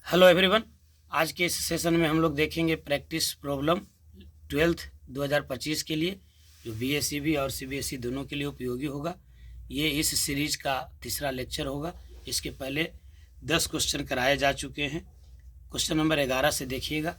Hello everyone. आज के इस सेशन में हम लोग देखेंगे प्रैक्टिस प्रॉब्लम 12th 2025 के लिए, जो बीएसईबी और सीबीएसई दोनों के लिए उपयोगी होगा। ये इस सीरीज का तीसरा लेक्चर होगा। इसके पहले 10 क्वेश्चन कराए जा चुके हैं। क्वेश्चन नंबर 11 से देखिएगा।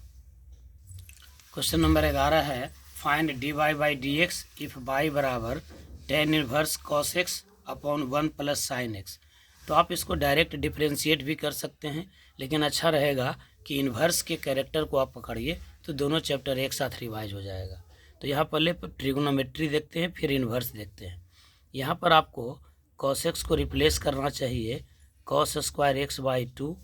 क्वेश्चन नंबर 11 है find d y by d x if y बराबर tan inverse cos x upon 1 plus sine x. तो आप इसको डायरेक्ट डिफ्रेंशिएट भी कर सकते हैं, लेकिन अच्छा रहेगा कि इन्वर्स के कैरेक्टर को आप पकड़िए तो दोनों चैप्टर एक साथ रिवाइज हो जाएगा। तो यहाँ पहले ट्रिग्नोमेट्री देखते हैं, फिर इन्वर्स देखते हैं। यहाँ पर आपको cos x को रिप्लेस करना चाहिए cos square x by 2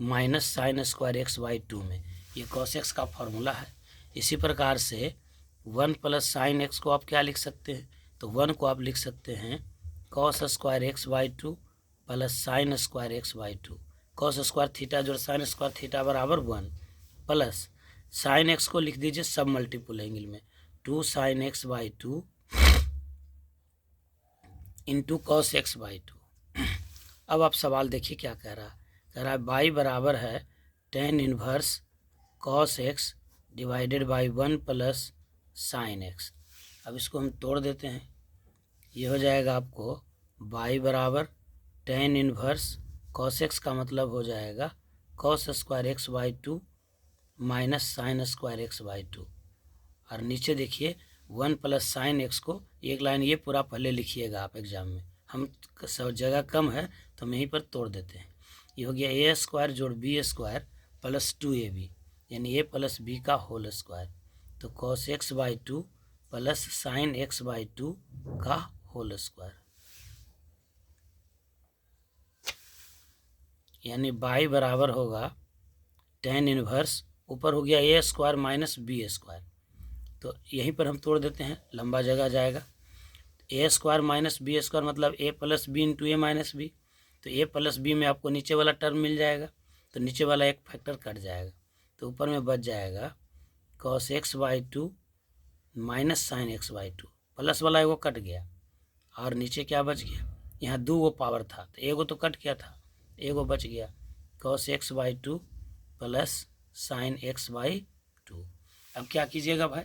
minus sine square x by 2 में। ये cos x का फॉर्मूला है। इसी प्रकार से 1 प्लस साइन एक्स को आप क्या लिख सकते हैं, तो 1 को आप लिख सकते हैं cos square x by 2 plus sine square x by 2। Cos square theta जो साइन स्क्वायर थीटा बराबर 1 प्लस साइन एक्स को लिख दीजिए सब मल्टीपल एंगल में 2 sine x by 2 into cos x by 2। अब आप सवाल देखिए क्या कह रहा है बाई बराबर है tan inverse cos x divided by 1 plus sine x. अब इसको हम तोड़ देते हैं। ये हो जाएगा आपको बाई बराबर tan इनवर्स cos x का मतलब हो जाएगा cos square x by 2 minus sine square x by 2। और नीचे देखिए 1 प्लस साइन एक्स को एक लाइन ये पूरा पहले लिखिएगा आप एग्जाम में। हम सब जगह कम है तो हम यहीं पर तोड़ देते हैं। ये हो गया ए स्क्वायर जोड़ बी स्क्वायर प्लस 2ab, यानी ए प्लस बी का होल स्क्वायर। तो cos x by 2 plus sine x by 2 का होल स्क्वायर, यानी बाई बराबर होगा tan इनवर्स, ऊपर हो गया ए स्क्वायर माइनस बी स्क्वायर। तो यहीं पर हम तोड़ देते हैं, लंबा जगह जाएगा। ए स्क्वायर माइनस बी स्क्वायर मतलब ए प्लस बी इंटू ए माइनस बी। तो ए प्लस बी में आपको नीचे वाला टर्म मिल जाएगा, तो नीचे वाला एक फैक्टर कट जाएगा, तो ऊपर में बच जाएगा cos x by 2 minus sine x by 2। Plus वाला एगो कट गया और नीचे क्या बच गया, यहाँ 2 गो पावर था तो एगो तो कट गया था, एगो बच गया cos x by 2 plus sine x by 2। अब क्या कीजिएगा भाई,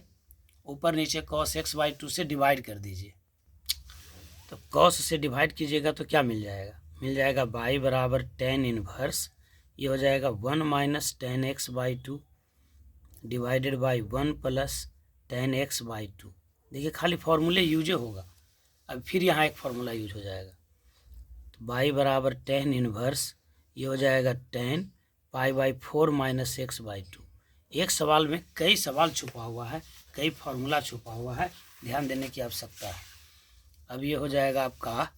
ऊपर नीचे cos एक्स बाई 2 से डिवाइड कर दीजिए। तो cos से डिवाइड कीजिएगा तो क्या मिल जाएगा बाई बराबर tan इनवर्स, ये हो जाएगा 1 minus tan x by 2 divided by 1 plus tan x by 2। देखिए खाली फॉर्मूले यूज होगा। अब फिर यहाँ एक फार्मूला यूज हो जाएगा, तो बाई बराबर tan इनवर्स, ये हो जाएगा tan pi by 4 minus x by 2। एक सवाल में कई सवाल छुपा हुआ है, कई फार्मूला छुपा हुआ है, ध्यान देने की आवश्यकता है। अब ये हो जाएगा आपका,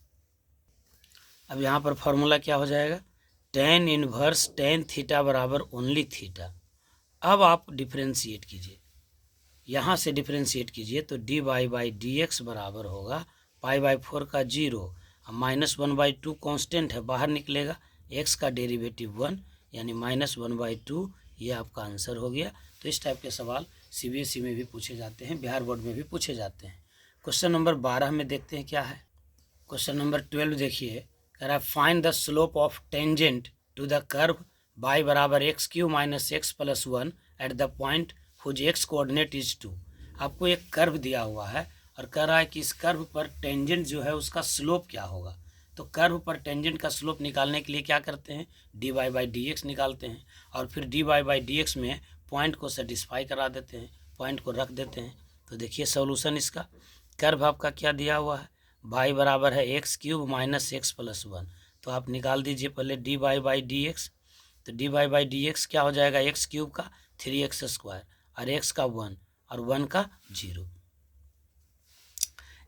अब यहाँ पर फार्मूला क्या हो जाएगा, tan इनवर्स tan थीटा बराबर ओनली थीटा। अब आप डिफ्रेंशिएट कीजिए, यहाँ से डिफ्रेंशिएट कीजिए तो d y by d x बराबर होगा पाई बाई 4 का 0, माइनस 1 बाई 2 कॉन्स्टेंट है बाहर निकलेगा, एक्स का डेरिवेटिव 1 यानी माइनस 1 बाई 2। ये आपका आंसर हो गया। तो इस टाइप के सवाल सीबीएसई में भी पूछे जाते हैं, बिहार बोर्ड में भी पूछे जाते हैं। क्वेश्चन नंबर 12 में देखते हैं क्या है। क्वेश्चन नंबर 12 देखिए, कह रहा है find the slope of tangent to the curve y बराबर x cube minus x plus 1 at the point whose x coordinate is 2। आपको एक कर्व दिया हुआ है और कह रहा है कि इस कर्व पर टेंजेंट जो है उसका स्लोप क्या होगा। तो कर्व पर टेंजेंट का स्लोप निकालने के लिए क्या करते हैं, d y by d x निकालते हैं और फिर d y by d x में पॉइंट को सेटिस्फाई करा देते हैं, पॉइंट को रख देते हैं। तो देखिए सॉल्यूशन इसका, कर्व आपका क्या दिया हुआ है, बाई बराबर है x cube minus x plus 1। तो आप निकाल दीजिए पहले d y by d x. तो d y by d x क्या हो जाएगा, एक्स क्यूब का 3x स्क्वायर और एक्स का 1 और 1 का 0,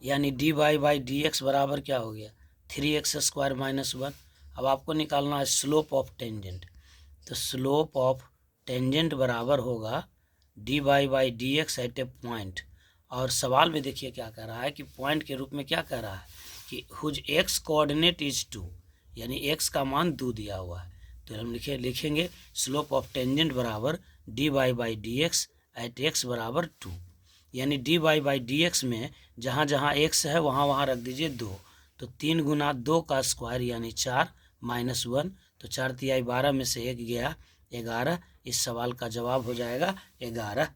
यानी d y by d x बराबर क्या हो गया 3x स्क्वायर माइनस 1। अब आपको निकालना है स्लोप ऑफ टेंजेंट। तो स्लोप ऑफ टेंजेंट बराबर होगा d y by d x at a point. और सवाल में देखिए क्या कह रहा है कि पॉइंट के रूप में क्या कह रहा है कि हुज एक्स कोऑर्डिनेट इज 2, यानी एक्स का मान 2 दिया हुआ है। तो हम लिखेंगे स्लोप ऑफ टेंजेंट बराबर d y by d x at x बराबर 2, यानी d y by d x में जहाँ जहाँ एक्स है वहाँ वहाँ रख दीजिए 2। तो 3 गुना 2 का स्क्वायर यानी 4 माइनस 1, तो 4 तिहाई 12 में से 1 गया 11। इस सवाल का जवाब हो जाएगा 11।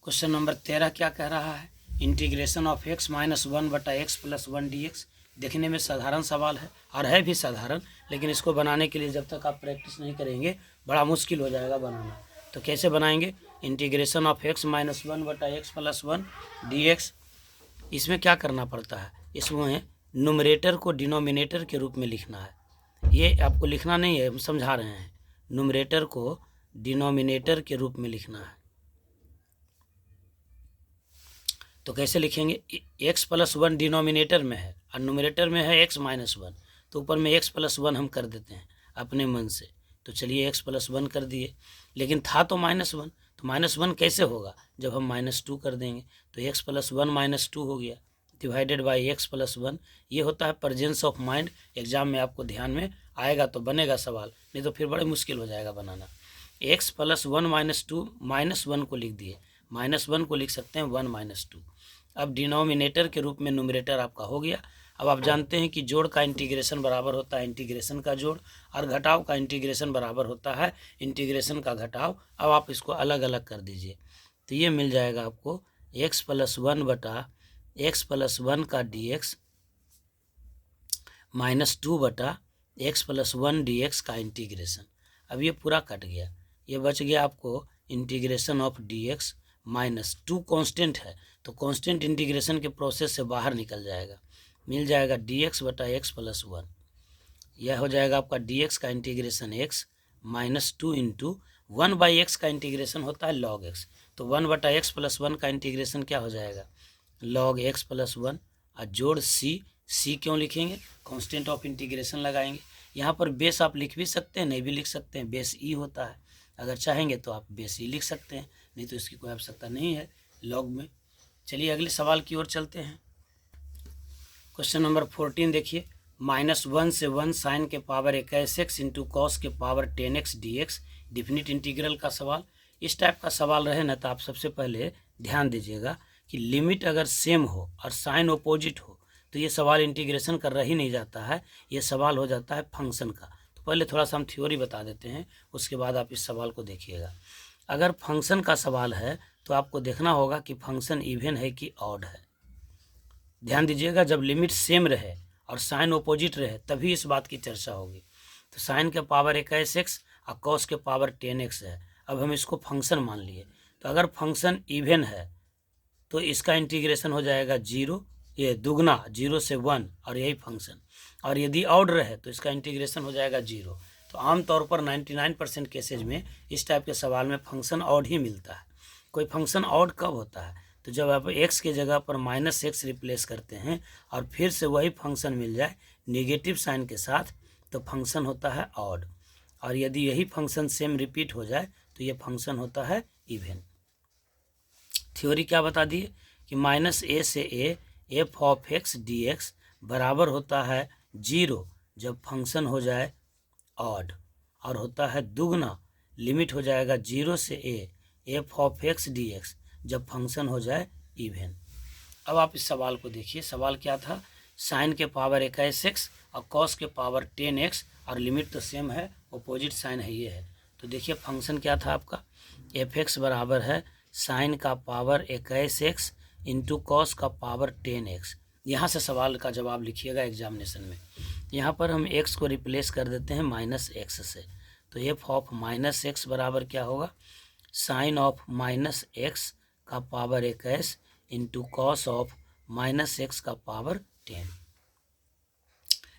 क्वेश्चन नंबर 13 क्या कह रहा है, integration of x minus 1/x+1 dx। देखने में साधारण सवाल है और है भी साधारण, लेकिन इसको बनाने के लिए जब तक आप प्रैक्टिस नहीं करेंगे बड़ा मुश्किल हो जाएगा बनाना। तो कैसे बनाएंगे, integration of x minus 1/x+1 dx। इसमें क्या करना पड़ता है, इसमें न्यूमरेटर को डिनोमिनेटर के रूप में लिखना है। ये आपको लिखना नहीं है, हम समझा रहे हैं। न्यूमरेटर को डिनोमिनेटर के रूप में लिखना है। तो कैसे लिखेंगे, x+1 डिनोमिनेटर में है और न्यूमरेटर में है x-1, तो ऊपर में x+1 हम कर देते हैं अपने मन से। तो चलिए x+1 कर दिए, लेकिन था तो -1, तो -1 कैसे होगा, जब हम -2 कर देंगे तो x+1 -2 हो गया, डिवाइडेड बाई x+1। ये होता है प्रेजेंस ऑफ माइंड। एग्जाम में आपको ध्यान में आएगा तो बनेगा सवाल, नहीं तो फिर बड़े मुश्किल हो जाएगा बनाना। x+1 - 2 -1 को लिख दिए, -1 को लिख सकते हैं 1 - 2। अब डिनोमिनेटर के रूप में न्यूमरेटर आपका हो गया। अब आप जानते हैं कि जोड़ का इंटीग्रेशन बराबर होता है इंटीग्रेशन का जोड़, और घटाव का इंटीग्रेशन बराबर होता है इंटीग्रेशन का घटाव। अब आप इसको अलग अलग कर दीजिए, तो ये मिल जाएगा आपको x+1 का dx -2/x+1 dx का इंटीग्रेशन। अब ये पूरा कट गया, ये बच गया आपको इंटीग्रेशन ऑफ dx -2 कांस्टेंट है, तो कांस्टेंट इंटीग्रेशन के प्रोसेस से बाहर निकल जाएगा, मिल जाएगा dx/x+1। यह हो जाएगा आपका dx का इंटीग्रेशन x -2 इंटू 1/x का इंटीग्रेशन होता है log x, तो 1/x+1 का इंटीग्रेशन क्या हो जाएगा log x+1 और जोड़ c। क्यों लिखेंगे, कांस्टेंट ऑफ इंटीग्रेशन लगाएंगे। यहाँ पर बेस आप लिख भी सकते हैं, नहीं भी लिख सकते हैं, बेस ई होता है। अगर चाहेंगे तो आप बेस ई लिख सकते हैं, नहीं तो इसकी कोई आवश्यकता नहीं है लॉग में। चलिए अगले सवाल की ओर चलते हैं। क्वेश्चन नंबर 14 देखिए, -1 से 1 साइन के पावर 21x इंटू कॉस के power 10x dx definite integral का सवाल। इस टाइप का सवाल रहे ना तो आप सबसे पहले ध्यान दीजिएगा कि लिमिट अगर सेम हो और साइन अपोजिट हो तो ये सवाल इंटीग्रेशन कर ही नहीं जाता है, ये सवाल हो जाता है फंक्शन का। तो पहले थोड़ा सा हम थ्योरी बता देते हैं, उसके बाद आप इस सवाल को देखिएगा। अगर फंक्शन का सवाल है तो आपको देखना होगा कि फंक्शन इवन है कि ऑड है। ध्यान दीजिएगा, जब लिमिट सेम रहे और साइन अपोजिट रहे तभी इस बात की चर्चा होगी। तो साइन के पावर 21x और कॉस के पावर 10x है। अब हम इसको फंक्शन मान लिए, तो अगर फंक्शन इवन है तो इसका इंटीग्रेशन हो जाएगा 0, ये दुगना 0 से 1 और यही फंक्शन। और यदि ऑड रहे तो इसका इंटीग्रेशन हो जाएगा 0। तो आमतौर पर 99% केसेज में इस टाइप के सवाल में फंक्शन ऑड ही मिलता है। कोई फंक्शन ऑड कब होता है, तो जब आप x के जगह पर -x रिप्लेस करते हैं और फिर से वही फंक्शन मिल जाए नेगेटिव साइन के साथ, तो फंक्शन होता है ऑड। और यदि यही फंक्शन सेम रिपीट हो जाए तो ये फंक्शन होता है इवन। थ्योरी क्या बता दिए कि -a से a f(x) dx बराबर होता है 0 जब फंक्शन हो जाए ऑड, और होता है दुगना, लिमिट हो जाएगा 0 से a f(x) dx जब फंक्शन हो जाए इवन। अब आप इस सवाल को देखिए, सवाल क्या था, साइन के पावर 21x और कॉस के पावर 10x और लिमिट तो सेम है, अपोजिट साइन है ये है। तो देखिए फंक्शन क्या था आपका, f(x) बराबर है साइन का पावर 21x इंटू कॉस का पावर 10x। यहाँ से सवाल का जवाब लिखिएगा एग्जामिनेशन में। यहाँ पर हम x को रिप्लेस कर देते हैं -x से, तो f(-x) बराबर क्या होगा, साइन ऑफ -x का power 21 into cos of -x का पावर 10।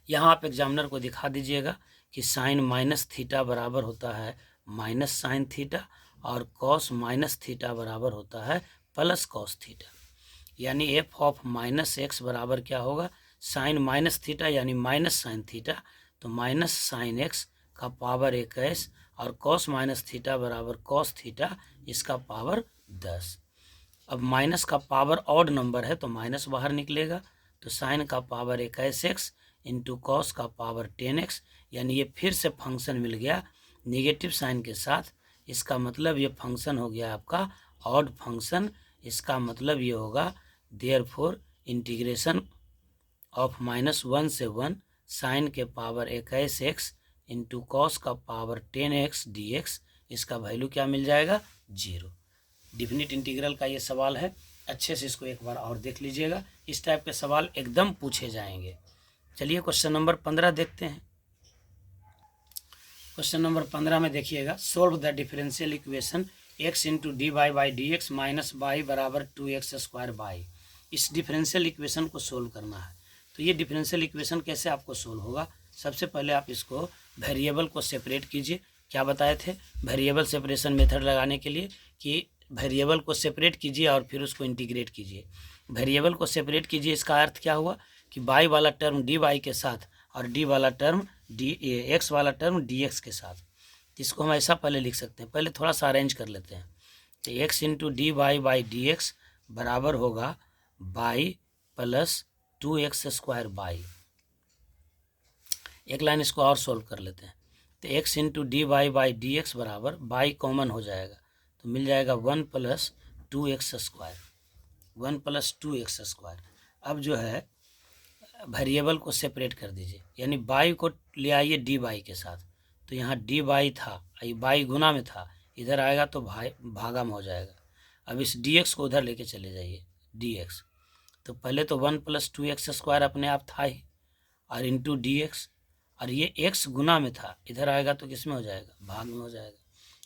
यहाँ आप एग्जामिनर को दिखा दीजिएगा कि साइन -θ बराबर होता है -sin θ और कॉस -θ बराबर होता है +cos θ। यानी f(-x) बराबर क्या होगा, साइन -θ यानी -sin θ, तो -sin x का पावर 21 और कॉस -θ बराबर cos θ, इसका पावर 10। अब माइनस का पावर ऑड नंबर है तो माइनस बाहर निकलेगा, तो साइन का पावर 21x इंटू कॉस का पावर 10x, यानी ये फिर से फंक्शन मिल गया निगेटिव साइन के साथ। इसका मतलब ये फंक्शन हो गया आपका ऑड फंक्शन। इसका मतलब ये होगा देयरफॉर इंटीग्रेशन ऑफ -1 से 1 साइन के पावर 21x इंटू कॉस का पावर 10x dx, इसका वैल्यू क्या मिल जाएगा 0। डिफिनिट इंटीग्रल का ये सवाल है, अच्छे से इसको एक बार और देख लीजिएगा, इस टाइप के सवाल एकदम पूछे जाएंगे। चलिए क्वेश्चन नंबर 15 देखते हैं। क्वेश्चन नंबर 15 में देखिएगा, solve the differential equation x into d y by d x minus y बराबर 2x² बाई। इस डिफरेंशियल इक्वेशन को सोल्व करना है। तो ये डिफरेंशियल इक्वेशन कैसे आपको सोल्व होगा, सबसे पहले आप इसको वेरिएबल को सेपरेट कीजिए। क्या बताए थे वेरिएबल सेपरेशन मेथड लगाने के लिए कि वेरिएबल को सेपरेट कीजिए और फिर उसको इंटीग्रेट कीजिए। वेरिएबल को सेपरेट कीजिए, इसका अर्थ क्या हुआ कि वाई वाला टर्म डी वाई के साथ और डी वाला टर्म डी एक्स वाला टर्म डी एक्स के साथ। इसको हम ऐसा पहले लिख सकते हैं, पहले थोड़ा सा अरेंज कर लेते हैं। तो x into d y by d x बराबर होगा बाई प्लस 2x² बाई। एक लाइन इसको और सोल्व कर लेते हैं। तो x into d y by d x बराबर बाई कॉमन हो जाएगा तो मिल जाएगा 1 प्लस 2x²। 1 plus 2x²। अब जो है वेरिएबल को सेपरेट कर दीजिए, यानी बाई को ले आइए डी वाई के साथ। तो यहाँ डी वाई था, ये बाई गुना में था, इधर आएगा तो भागा में हो जाएगा। अब इस डी एक्स को उधर लेके चले जाइए डी एक्स। तो पहले तो 1 प्लस 2x² अपने आप था ही, और इंटू डी एक्स, और ये x गुना में था, इधर आएगा तो किस में हो जाएगा भाग में हो जाएगा।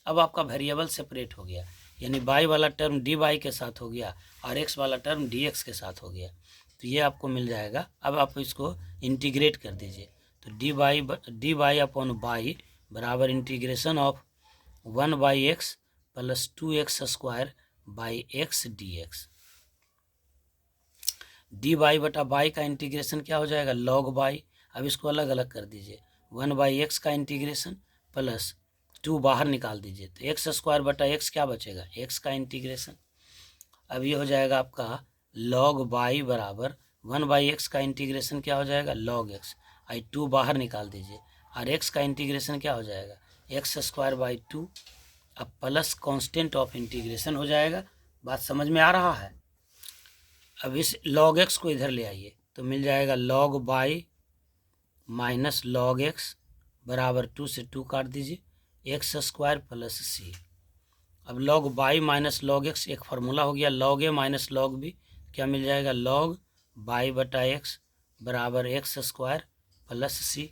अब आपका वेरिएबल सेपरेट हो गया, यानी बाई वाला टर्म डी वाई के साथ हो गया और x वाला टर्म डी एक्स के साथ हो गया। तो ये आपको मिल जाएगा। अब आप इसको इंटीग्रेट कर दीजिए। तो डी वाई अपॉन बाई बराबर integration of 1/x plus 2x² by x d x. D y बटा बाई का इंटीग्रेशन क्या हो जाएगा लॉग बाई। अब इसको अलग अलग कर दीजिए, 1/x का इंटीग्रेशन प्लस 2 बाहर निकाल दीजिए तो x² बटा x क्या बचेगा x का इंटीग्रेशन। अब ये हो जाएगा आपका लॉग बाई बराबर 1/x का इंटीग्रेशन क्या हो जाएगा लॉग x, आई 2 बाहर निकाल दीजिए और x का इंटीग्रेशन क्या हो जाएगा x² बाई 2। अब प्लस कांस्टेंट ऑफ इंटीग्रेशन हो जाएगा। बात समझ में आ रहा है। अब इस log x को इधर ले आइए तो मिल जाएगा log by minus log x बराबर 2 से 2 काट दीजिए x² प्लस c। अब log by minus log x एक फार्मूला हो गया, log a minus log b क्या मिल जाएगा log बाई बटा x बराबर x² प्लस c।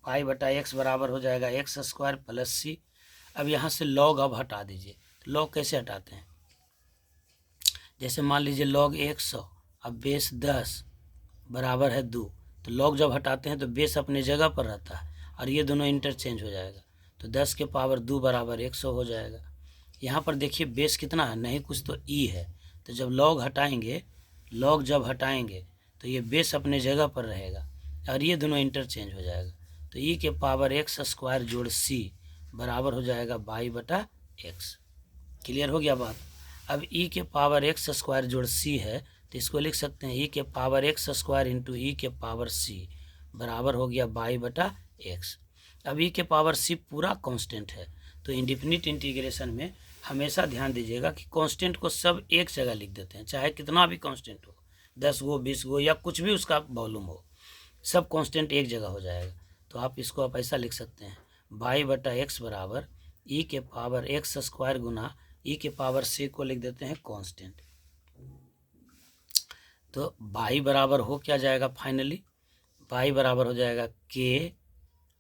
बाई बटा x बराबर हो जाएगा x² प्लस c। अब यहाँ से log अब हटा दीजिए। तो log कैसे हटाते हैं, जैसे मान लीजिए log 100, अब बेस 10 बराबर है 2, तो log जब हटाते हैं तो बेस अपने जगह पर रहता है और ये दोनों इंटरचेंज हो जाएगा। तो 10 के पावर 2 बराबर 100 हो जाएगा। यहाँ पर देखिए बेस कितना है, नहीं कुछ तो e है। तो जब log हटाएंगे, log जब हटाएंगे तो ये बेस अपने जगह पर रहेगा और ये दोनों इंटरचेंज हो जाएगा। तो e के पावर x² जोड़ c बराबर हो जाएगा बाई बटा x। क्लियर हो गया बात। अब e के पावर x² जोड़ c है तो इसको लिख सकते हैं e के पावर x² इंटू e के पावर c बराबर हो गया बाई बटा x। अब e के पावर c पूरा कांस्टेंट है। तो इंडिफिनिट इंटीग्रेशन में हमेशा ध्यान दीजिएगा कि कांस्टेंट को सब एक जगह लिख देते हैं, चाहे कितना भी कांस्टेंट हो, 10 गो 20 गो या कुछ भी उसका वॉल्यूम हो, सब कांस्टेंट एक जगह हो जाएगा। तो आप इसको आप ऐसा लिख सकते हैं बाई बटा x बराबर e के पावर x² गुना e के पावर c को लिख देते हैं कांस्टेंट। तो बाई बराबर हो क्या जाएगा फाइनली, बाई बराबर हो जाएगा k,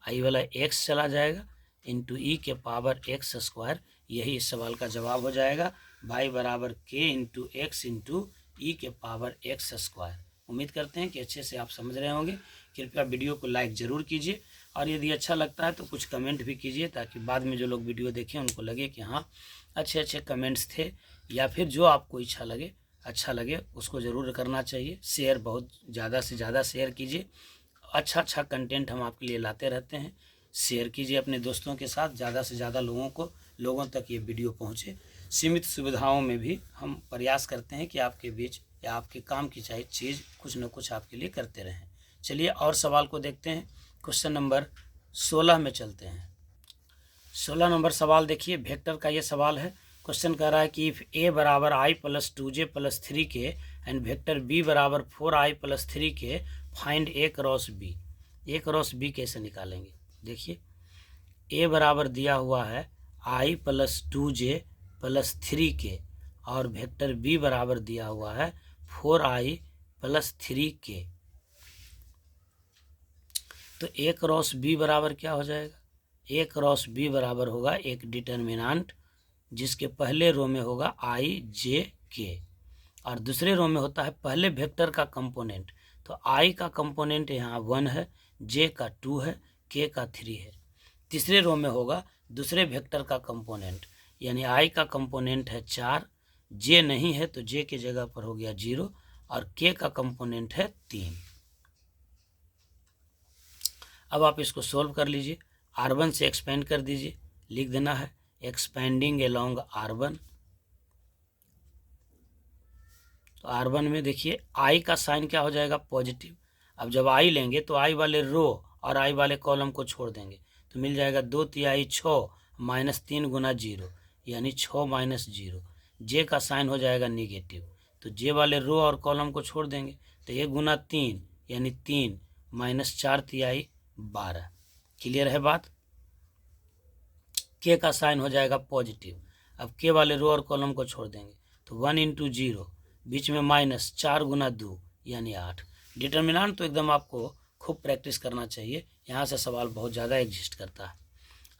आई वाला x चला जाएगा इंटू e के पावर x²। यही इस सवाल का जवाब हो जाएगा, बाई बराबर k इंटू एक्स इंटू ई के पावर x²। उम्मीद करते हैं कि अच्छे से आप समझ रहे होंगे। कृपया वीडियो को लाइक ज़रूर कीजिए और यदि अच्छा लगता है तो कुछ कमेंट भी कीजिए, ताकि बाद में जो लोग वीडियो देखें उनको लगे कि हाँ अच्छे अच्छे कमेंट्स थे, या फिर जो आपको अच्छा लगे उसको ज़रूर करना चाहिए। शेयर बहुत ज़्यादा से ज़्यादा शेयर कीजिए, अच्छा कंटेंट हम आपके लिए लाते रहते हैं। शेयर कीजिए अपने दोस्तों के साथ, ज़्यादा से ज़्यादा लोगों तक ये वीडियो पहुँचे। सीमित सुविधाओं में भी हम प्रयास करते हैं कि आपके बीच या आपके काम की चाहे चीज़ कुछ न कुछ आपके लिए करते रहें। चलिए और सवाल को देखते हैं। क्वेश्चन नंबर 16 में चलते हैं। 16 नंबर सवाल देखिए, वेक्टर का ये सवाल है। क्वेश्चन कह रहा है कि इफ़ a बराबर i plus 2j plus 3k and vector b बराबर 4i plus 3k find a cross b। a cross b कैसे निकालेंगे। देखिए ए बराबर दिया हुआ है i plus 2j plus 3k और वेक्टर बी बराबर दिया हुआ है 4i प्लस 3k। तो ए क्रॉस बी बराबर क्या हो जाएगा? ए क्रॉस बी बराबर होगा एक डिटर्मिनेंट जिसके पहले रो में होगा i j k और दूसरे रो में होता है पहले वेक्टर का कंपोनेंट। तो i का कंपोनेंट यहाँ 1 है, j का 2 है, k का 3 है। तीसरे रो में होगा दूसरे वेक्टर का कंपोनेंट, यानी i का कंपोनेंट है 4, j नहीं है तो j के जगह पर हो गया 0 और k का कंपोनेंट है 3। अब आप इसको सोल्व कर लीजिए, R1 से एक्सपेंड कर दीजिए, लिख देना है एक्सपेंडिंग अलोंग R1। तो R1 में देखिए i का साइन क्या हो जाएगा? पॉजिटिव। अब जब i लेंगे तो i वाले रो और i वाले कॉलम को छोड़ देंगे तो मिल जाएगा 2 तिहाई 6 माइनस 3 गुना 0 यानी 6 माइनस 0। j का साइन हो जाएगा निगेटिव, तो j वाले रो और कॉलम को छोड़ देंगे तो 1 गुना 3 यानी 3 माइनस 4 तिहाई 12। क्लियर है बात? k का साइन हो जाएगा पॉजिटिव। अब k वाले रो और कॉलम को छोड़ देंगे तो 1 इंटू 0 बीच में माइनस 4 गुना 2 यानी 8। डिटर्मिनेंट तो एकदम आपको खूब प्रैक्टिस करना चाहिए, यहाँ से सवाल बहुत ज़्यादा एग्जिस्ट करता है।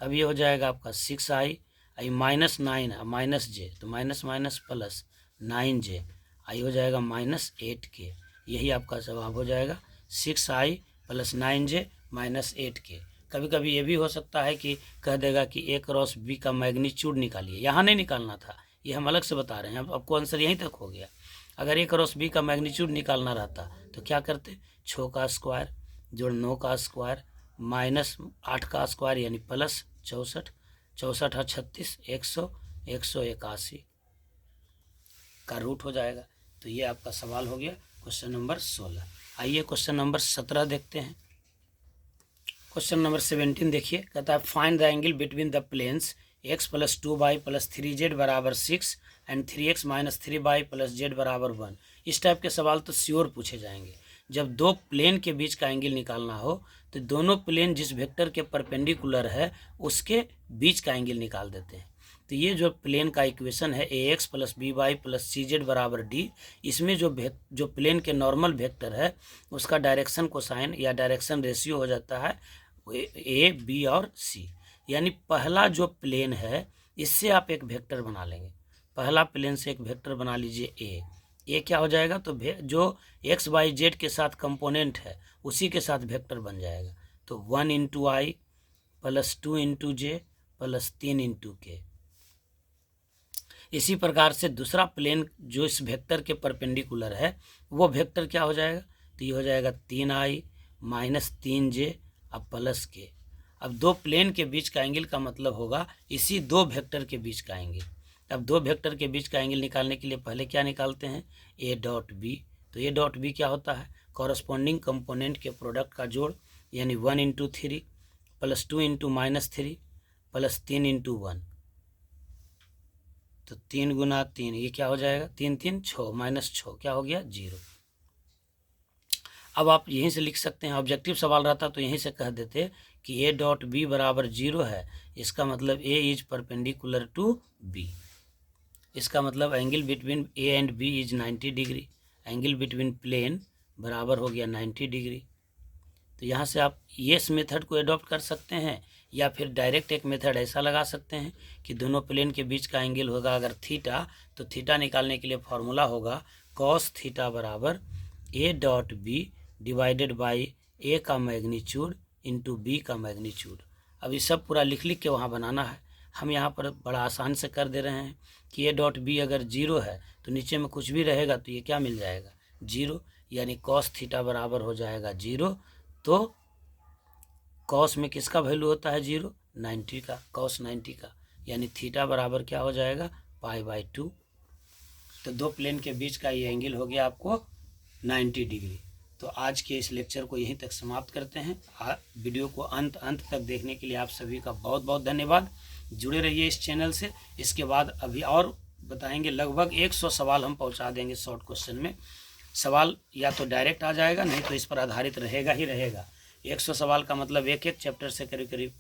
अब ये हो जाएगा आपका 6i, आई माइनस 9 माइनस j तो माइनस माइनस प्लस 9j, आई हो जाएगा माइनस 8k। यही आपका जवाब हो जाएगा 6i plus 9j minus 8k। कभी कभी ये भी हो सकता है कि कह देगा कि a क्रॉस b का मैग्नीट्यूड निकालिए, यहाँ नहीं निकालना था, ये हम अलग से बता रहे हैं। अब आपको आंसर यहीं तक हो गया। अगर a क्रॉस b का मैग्नीट्यूड निकालना रहता तो क्या करते? 6 का स्क्वायर जोड़ 9 का स्क्वायर माइनस 8 का स्क्वायर यानी प्लस 64, 64 और 36 100, 181 का रूट हो जाएगा। तो ये आपका सवाल हो गया क्वेश्चन नंबर 16। आइए क्वेश्चन नंबर 17 देखते हैं। क्वेश्चन नंबर 17 देखिए, कहता है find the angle between the planes x plus 2y plus 3z बराबर 6 and 3x minus 3y plus z बराबर 1। इस टाइप के सवाल तो श्योर पूछे जाएंगे। जब दो प्लेन के बीच का एंगल निकालना हो तो दोनों प्लेन जिस वेक्टर के परपेंडिकुलर है उसके बीच का एंगल निकाल देते हैं। तो ये जो प्लेन का इक्वेशन है ax plus by plus cz बराबर d, इसमें जो प्लेन के नॉर्मल वेक्टर है उसका डायरेक्शन कोसाइन या डायरेक्शन रेशियो हो जाता है a, b और c। यानी पहला जो प्लेन है इससे आप एक वेक्टर बना लेंगे, पहला प्लेन से एक वेक्टर बना लीजिए a क्या हो जाएगा? तो जो x y z के साथ कंपोनेंट है उसी के साथ वेक्टर बन जाएगा। तो 1 इंटू आई प्लस 2 इंटू जे प्लस 3 इंटू के। इसी प्रकार से दूसरा प्लेन जो इस वेक्टर के परपेंडिकुलर है वो वेक्टर क्या हो जाएगा? तो ये हो जाएगा 3i माइनस 3j अब प्लस के। अब दो प्लेन के बीच का एंगल का मतलब होगा इसी दो वेक्टर के बीच का एंगल। अब दो वेक्टर के बीच का एंगल निकालने के लिए पहले क्या निकालते हैं? a dot b. तो a डॉट बी क्या होता है? कॉरस्पॉन्डिंग कंपोनेंट के प्रोडक्ट का जोड़, यानी 1 into 3 plus 2 into minus 3 plus 3 into 1। तो 3 गुना 3 ये क्या हो जाएगा? 3 3 6 माइनस 6 क्या हो गया? 0। अब आप यहीं से लिख सकते हैं, ऑब्जेक्टिव सवाल रहता तो यहीं से कह देते कि a डॉट बी बराबर 0 है, इसका मतलब a is perpendicular to b। इसका मतलब angle between a and b is 90 degree. Angle between plane बराबर हो गया 90 डिग्री। तो यहाँ से आप इस मेथड को एडॉप्ट कर सकते हैं या फिर डायरेक्ट एक मेथड ऐसा लगा सकते हैं कि दोनों प्लेन के बीच का एंगल होगा अगर थीटा, तो थीटा निकालने के लिए फॉर्मूला होगा कॉस थीटा बराबर a dot b divided by a का मैग्नीट्यूड इंटू b का मैग्नीट्यूड। अब ये सब पूरा लिख के वहाँ बनाना है। हम यहाँ पर बड़ा आसान से कर दे रहे हैं कि a डॉट बी अगर 0 है तो नीचे में कुछ भी रहेगा तो ये क्या मिल जाएगा? 0, यानी कॉस थीटा बराबर हो जाएगा 0। तो कॉस में किसका वैल्यू होता है 0? 90 का, कॉस 90 का, यानी थीटा बराबर क्या हो जाएगा? π/2। तो दो प्लेन के बीच का ये एंगल हो गया आपको 90 डिग्री। तो आज के इस लेक्चर को यहीं तक समाप्त करते हैं। वीडियो को अंत तक देखने के लिए आप सभी का बहुत बहुत धन्यवाद। जुड़े रहिए इस चैनल से। इसके बाद अभी और बताएंगे, लगभग 100 सवाल हम पहुंचा देंगे शॉर्ट क्वेश्चन में। सवाल या तो डायरेक्ट आ जाएगा, नहीं तो इस पर आधारित रहेगा ही रहेगा। 100 सवाल का मतलब एक एक चैप्टर से करीब करीब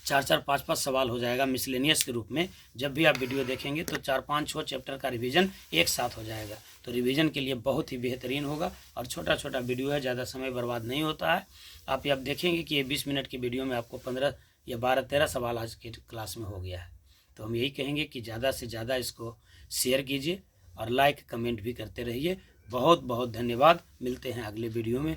4-4, 5-5 सवाल हो जाएगा मिसलेनियस के रूप में। जब भी आप वीडियो देखेंगे तो 4-5-6 चैप्टर का रिवीजन एक साथ हो जाएगा, तो रिवीजन के लिए बहुत ही बेहतरीन होगा। और छोटा छोटा वीडियो है, ज़्यादा समय बर्बाद नहीं होता है। आप देखेंगे कि ये 20 मिनट की वीडियो में आपको 15 या 12-13 सवाल आज के क्लास में हो गया है। तो हम यही कहेंगे कि ज़्यादा से ज़्यादा इसको शेयर कीजिए और लाइक कमेंट भी करते रहिए। बहुत बहुत धन्यवाद। मिलते हैं अगले वीडियो में।